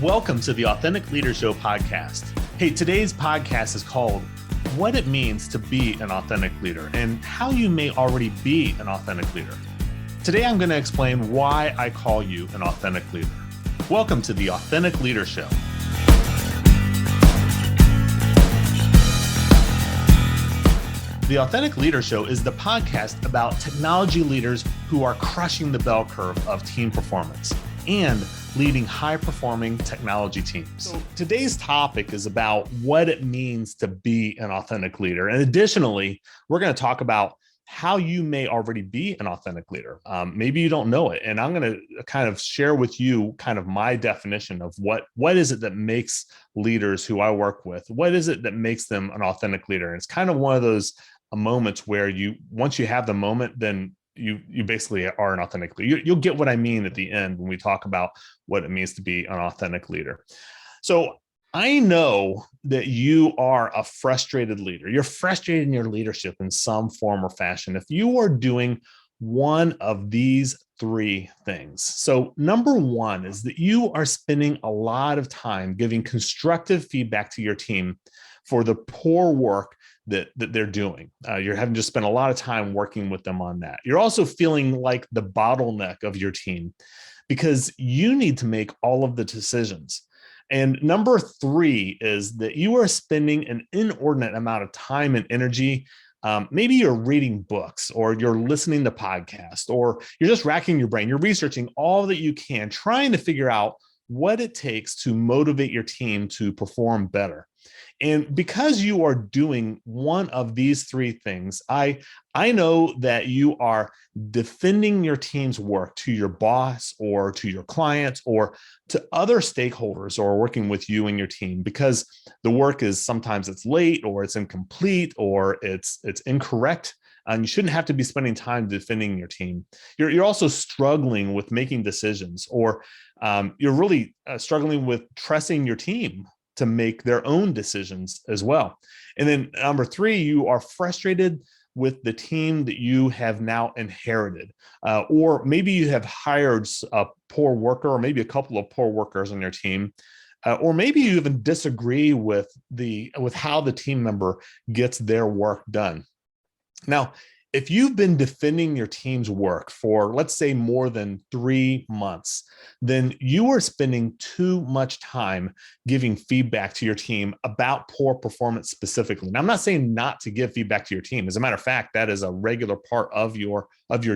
Welcome to the Authentic Leader Show podcast. Hey, today's podcast is called What It Means to Be an Authentic Leader and how you may already be an authentic leader. Today, I'm going to explain why I call you an authentic leader. Welcome to the Authentic Leader Show. The Authentic Leader Show is the podcast about technology leaders who are crushing the bell curve of team performance and leading high-performing technology teams. So today's topic is about what it means to be an authentic leader. And additionally, we're going to talk about how you may already be an authentic leader. Maybe you don't know it. And I'm going to kind of share with you kind of my definition of what is it that makes leaders who I work with, what is it that makes them an authentic leader? And it's kind of one of those moments where once you have the moment, then you basically are an authentic leader. You'll get what I mean at the end when we talk about what it means to be an authentic leader. So I know that you are a frustrated leader. You're frustrated in your leadership in some form or fashion. If you are doing one of these three things. So number one is that you are spending a lot of time giving constructive feedback to your team for the poor work that they're doing. You're having to spend a lot of time working with them on that. You're also feeling like the bottleneck of your team because you need to make all of the decisions. And number three is that you are spending an inordinate amount of time and energy. Maybe you're reading books or you're listening to podcasts or you're just racking your brain. You're researching all that you can, trying to figure out what it takes to motivate your team to perform better. And because you are doing one of these three things, I know that you are defending your team's work to your boss or to your clients or to other stakeholders who are working with you and your team because the work is sometimes it's late or it's incomplete or it's incorrect. And you shouldn't have to be spending time defending your team. You're also struggling with making decisions or you're really struggling with trusting your team to make their own decisions as well. And then number three, you are frustrated with the team that you have now inherited, or maybe you have hired a poor worker, or maybe a couple of poor workers on your team, or maybe you even disagree with how the team member gets their work done. Now, if you've been defending your team's work for, let's say, more than 3 months, then you are spending too much time giving feedback to your team about poor performance specifically. Now, I'm not saying not to give feedback to your team. As a matter of fact, that is a regular part of your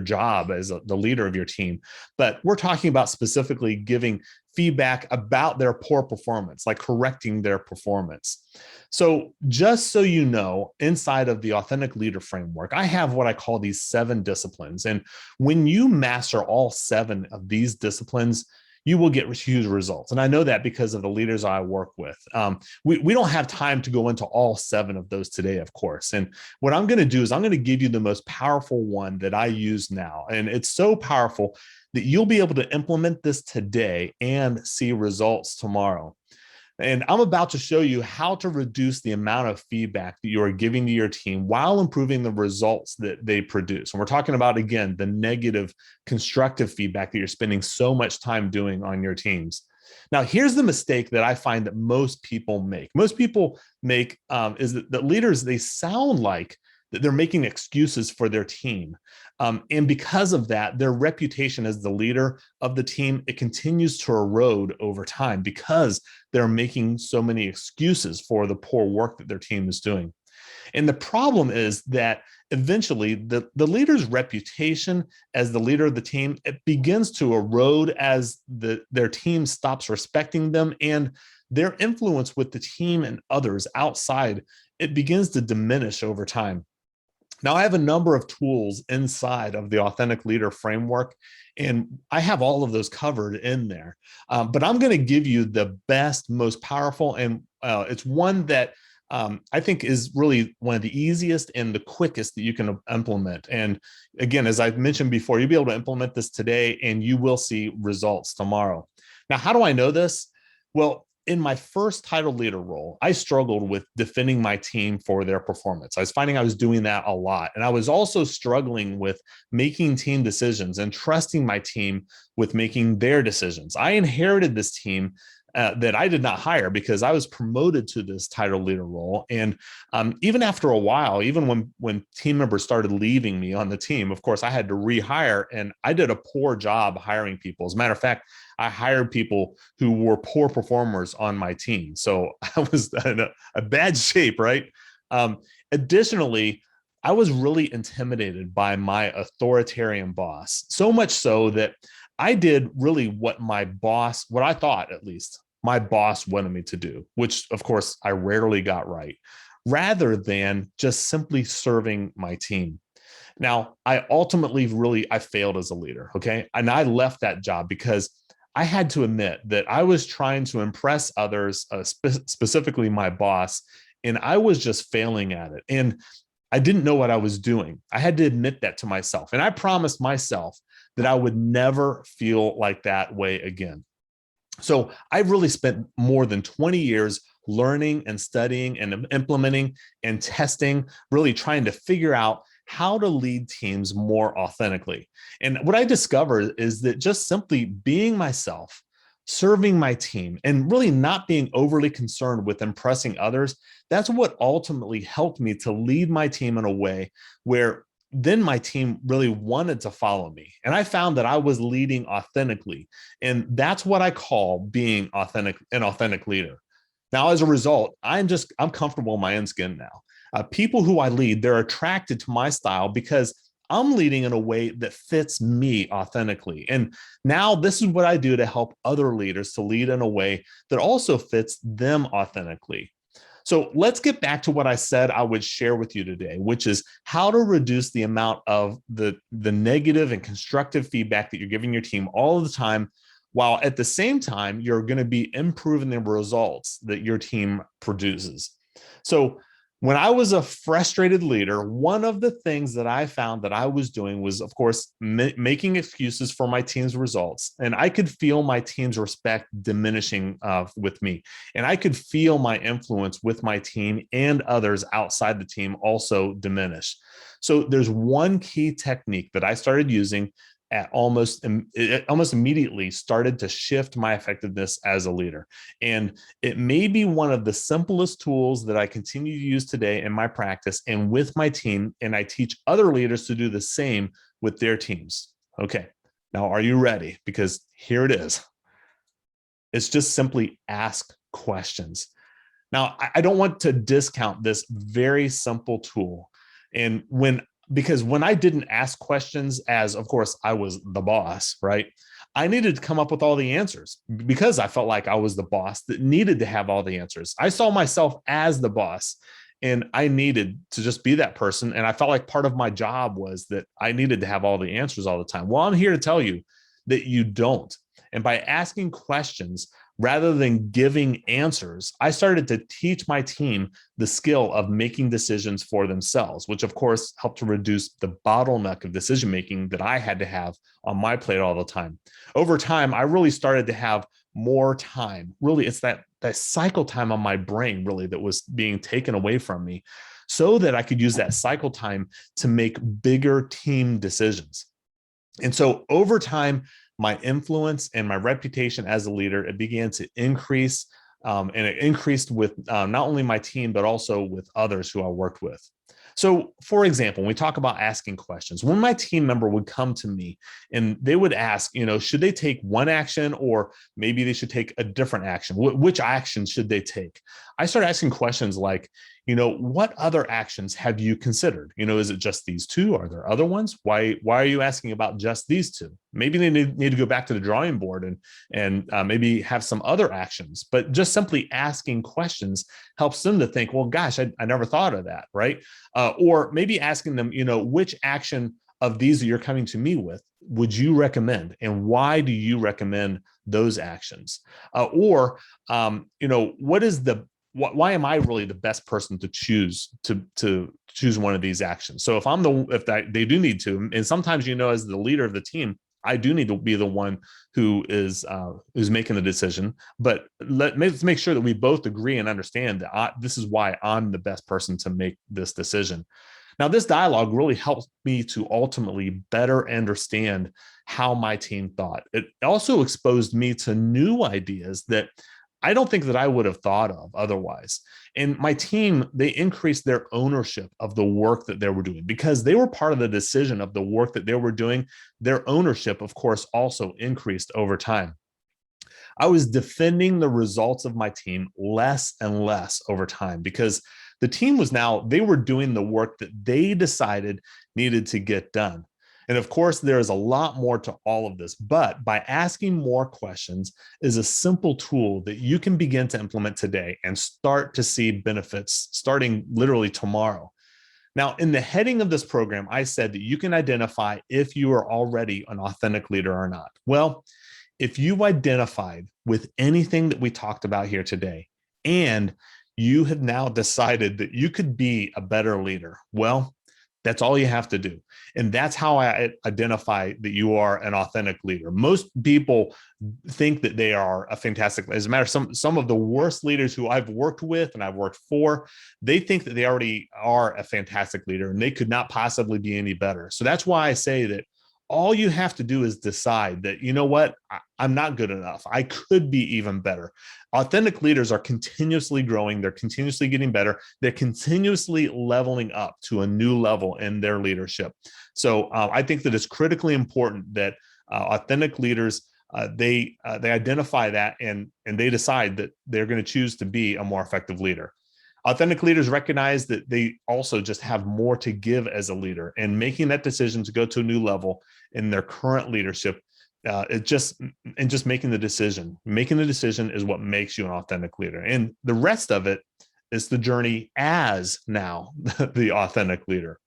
job as the leader of your team. But we're talking about specifically giving feedback about their poor performance, like correcting their performance. So just so you know, inside of the Authentic Leader Framework, I have what I call these 7 disciplines. And when you master all 7 of these disciplines, you will get huge results. And I know that because of the leaders I work with. We don't have time to go into all 7 of those today, of course. And what I'm going to do is I'm going to give you the most powerful one that I use now. And it's so powerful that you'll be able to implement this today and see results tomorrow. And I'm about to show you how to reduce the amount of feedback that you are giving to your team while improving the results that they produce. And we're talking about, again, the negative constructive feedback that you're spending so much time doing on your teams. Now, here's the mistake that I find that most people make. Most people make is that leaders, they sound like that they're making excuses for their team. And because of that, their reputation as the leader of the team, it continues to erode over time because they're making so many excuses for the poor work that their team is doing. And the problem is that eventually the leader's reputation as the leader of the team, it begins to erode as their team stops respecting them, and their influence with the team and others outside, it begins to diminish over time. Now, I have a number of tools inside of the Authentic Leader Framework, and I have all of those covered in there. But I'm going to give you the best, most powerful, and it's one that I think is really one of the easiest and the quickest that you can implement. And again, as I've mentioned before, you'll be able to implement this today and you will see results tomorrow. Now, how do I know this? Well, in my first title leader role, I struggled with defending my team for their performance. I was finding I was doing that a lot. And I was also struggling with making team decisions and trusting my team with making their decisions. I inherited this team that I did not hire because I was promoted to this title leader role. And even after a while, even when team members started leaving me on the team, of course, I had to rehire, and I did a poor job hiring people. As a matter of fact, I hired people who were poor performers on my team. So I was in a bad shape, right? Additionally, I was really intimidated by my authoritarian boss, so much so that I did really what my boss, what I thought at least, my boss wanted me to do, which of course I rarely got right, rather than just simply serving my team. Now, I ultimately I failed as a leader, okay? And I left that job because I had to admit that I was trying to impress others, specifically my boss, and I was just failing at it. And I didn't know what I was doing. I had to admit that to myself. And I promised myself that I would never feel like that way again. So I really spent more than 20 years learning and studying and implementing and testing, really trying to figure out how to lead teams more authentically. And what I discovered is that just simply being myself, serving my team, and really not being overly concerned with impressing others, that's what ultimately helped me to lead my team in a way where then my team really wanted to follow me. And I found that I was leading authentically. And that's what I call being authentic, an authentic leader. Now, as a result, I'm comfortable in my own skin now. People who I lead, they're attracted to my style because I'm leading in a way that fits me authentically. And now this is what I do to help other leaders to lead in a way that also fits them authentically. So let's get back to what I said I would share with you today, which is how to reduce the amount of the negative and constructive feedback that you're giving your team all of the time, while at the same time, you're going to be improving the results that your team produces. So when I was a frustrated leader, one of the things that I found that I was doing was, of course, making excuses for my team's results. And I could feel my team's respect diminishing with me. And I could feel my influence with my team and others outside the team also diminish. So there's one key technique that I started using at almost immediately started to shift my effectiveness as a leader. And it may be one of the simplest tools that I continue to use today in my practice and with my team. And I teach other leaders to do the same with their teams. Okay, now are you ready? Because here it is. It's just simply ask questions. Now, I don't want to discount this very simple tool. And because when I didn't ask questions, as of course I was the boss, right? I needed to come up with all the answers because I felt like I was the boss that needed to have all the answers. I saw myself as the boss and I needed to just be that person. And I felt like part of my job was that I needed to have all the answers all the time. Well, I'm here to tell you that you don't. And by asking questions, rather than giving answers, I started to teach my team the skill of making decisions for themselves, which of course helped to reduce the bottleneck of decision-making that I had to have on my plate all the time. Over time, I really started to have more time. Really, it's that cycle time on my brain really that was being taken away from me so that I could use that cycle time to make bigger team decisions. And so over time, my influence and my reputation as a leader, it began to increase. And it increased with not only my team, but also with others who I worked with. So for example, when we talk about asking questions, when my team member would come to me and they would ask, should they take one action or maybe they should take a different action? Which action should they take? I started asking questions like, what other actions have you considered? Is it just these two? Are there other ones? Why are you asking about just these two? Maybe they need to go back to the drawing board and maybe have some other actions, but just simply asking questions helps them to think, well, gosh, I never thought of that, right? Or maybe asking them, which action of these that you're coming to me with would you recommend, and why do you recommend those actions? Why am I really the best person to choose to choose one of these actions? So if they do need to, and sometimes, as the leader of the team, I do need to be the one who is making the decision, but let's make sure that we both agree and understand that this is why I'm the best person to make this decision. Now, this dialogue really helps me to ultimately better understand how my team thought. It also exposed me to new ideas that I don't think that I would have thought of otherwise. And my team, they increased their ownership of the work that they were doing because they were part of the decision of the work that they were doing. Their ownership, of course, also increased over time. I was defending the results of my team less and less over time because the team was now, they were doing the work that they decided needed to get done. And of course, there is a lot more to all of this, but by asking more questions is a simple tool that you can begin to implement today and start to see benefits starting literally tomorrow. Now, in the heading of this program, I said that you can identify if you are already an authentic leader or not. Well, if you've identified with anything that we talked about here today, and you have now decided that you could be a better leader, well, that's all you have to do. And that's how I identify that you are an authentic leader. Most people think that they are a fantastic leader. As a matter of some of the worst leaders who I've worked with and I've worked for, they think that they already are a fantastic leader and they could not possibly be any better. So that's why I say that all you have to do is decide that, you know what, I'm not good enough. I could be even better. Authentic leaders are continuously growing. They're continuously getting better. They're continuously leveling up to a new level in their leadership. So I think that it's critically important that authentic leaders, they identify that and they decide that they're going to choose to be a more effective leader. Authentic leaders recognize that they also just have more to give as a leader, and making that decision to go to a new level in their current leadership, just making the decision. Making the decision is what makes you an authentic leader, and the rest of it is the journey as now the authentic leader.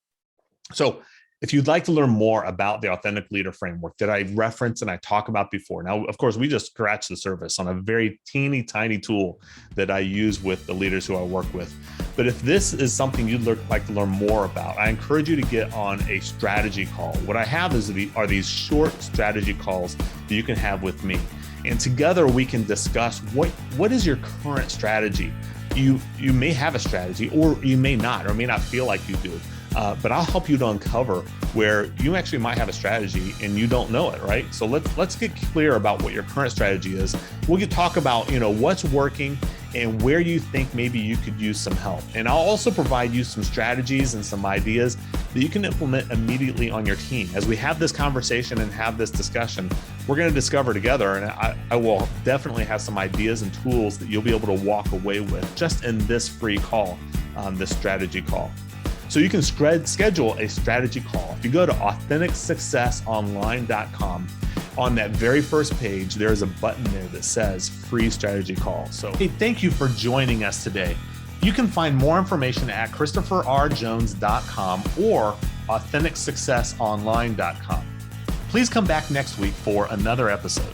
So, if you'd like to learn more about the authentic leader framework that I referenced and I talk about before, now, of course, we just scratched the surface on a very teeny tiny tool that I use with the leaders who I work with. But if this is something you'd like to learn more about, I encourage you to get on a strategy call. What I have are these short strategy calls that you can have with me. And together we can discuss what is your current strategy. You may have a strategy, or you may not, or may not feel like you do. But I'll help you to uncover where you actually might have a strategy and you don't know it, right? So let's get clear about what your current strategy is. We'll talk about, what's working and where you think maybe you could use some help. And I'll also provide you some strategies and some ideas that you can implement immediately on your team. As we have this conversation and have this discussion, we're going to discover together, and I will definitely have some ideas and tools that you'll be able to walk away with just in this free call, this strategy call. So you can schedule a strategy call. If you go to AuthenticSuccessOnline.com, on that very first page, there is a button there that says free strategy call. So, hey, thank you for joining us today. You can find more information at ChristopherRJones.com or AuthenticSuccessOnline.com. Please come back next week for another episode.